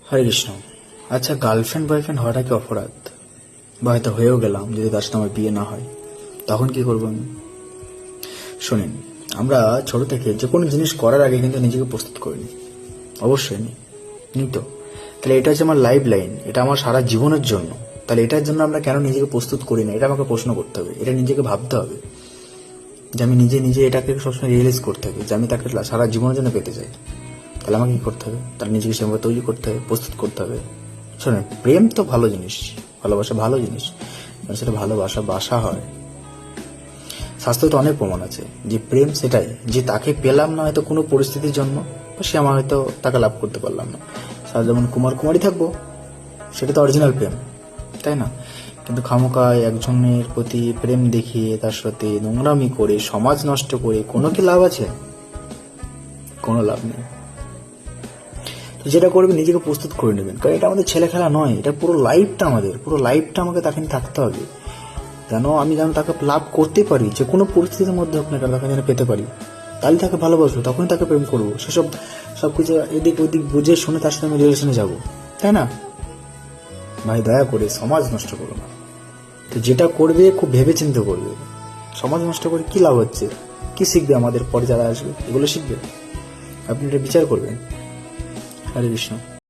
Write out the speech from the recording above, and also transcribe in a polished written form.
হরে কৃষ্ণ। আচ্ছা, girlfriend boyfriend হওয়াটা কি অপরাধ? বা হয়তো হয়েও গেলাম, যদি তার সাথে আমার বিয়ে না হয়, তখন কি করবো আমি? শোনেন, আমরা ছোট থেকে যে কোনো জিনিস করার আগে কিন্তু নিজেকে প্রস্তুত করিনি। অবশ্যই নি তো। তাহলে এটা হচ্ছে আমার লাইফ লাইন, এটা আমার সারা জীবনের জন্য। তাহলে এটার জন্য আমরা কেন নিজেকে প্রস্তুত করি না, এটা আমাকে প্রশ্ন করতে হবে। এটা নিজেকে ভাবতে হবে যে আমি নিজে নিজে এটাকে সবসময় রিয়েলাইজ করতে হবে যে আমি তাকে সারা জীবনের জন্য পেতে চাই। তাহলে আমাকে কি করতে হবে? তাহলে নিজেকে সেভাবে তৈরি করতে হবে, প্রস্তুত করতে হবে। শোনেন, প্রেম তো ভালো জিনিস, ভালোবাসা ভালো জিনিস, সেটা ভালোবাসা বাসা হয়। শাস্ত্রে তো অনেক প্রমাণ আছে যে প্রেম সেটাই যে তাকে পেলাম না হয়তো কোনো পরিস্থিতির জন্য, বা সে আমার হয়তো তাকে লাভ করতে পারলাম না, সারা যেমন কুমার কুমারী থাকবো, সেটা তো অরিজিনাল প্রেম, তাই না? কিন্তু খামোকায় একজনের প্রতি প্রেম দেখিয়ে তার সাথে নোংরামি করে সমাজ নষ্ট করে কোনো কি লাভ আছে? কোনো লাভ নেই। তো যেটা করবে নিজেকে প্রস্তুত করে নেবেন, কারণ এটা আমাদের ছেলে খেলা নয়, এটা পুরো লাইফটা আমাদের, পুরো লাইফটা আমাকে তাকে নিয়ে থাকতে হবে। আমি যেন তাকে লাভ করতে পারি, যে কোনো পরিস্থিতির মধ্যে হোক না কেন তাকে যেন পেতে পারি। তাহলে তাকে ভালোবাসবো, তখনই তাকে প্রেম করবো। সেসব সবকিছু এদিক ওদিক বুঝে শুনে তার সাথে আমি রিলেশনে যাবো, তাই না? ভাই, দয়া করে সমাজ নষ্ট করো না। তো যেটা করবে খুব ভেবে চিন্তে করবে। সমাজ নষ্ট করে কি লাভ হচ্ছে? কি শিখবে আমাদের পরে যারা আসবে? এগুলো শিখবে? আপনি এটা বিচার করবেন। হরে কৃষ্ণ।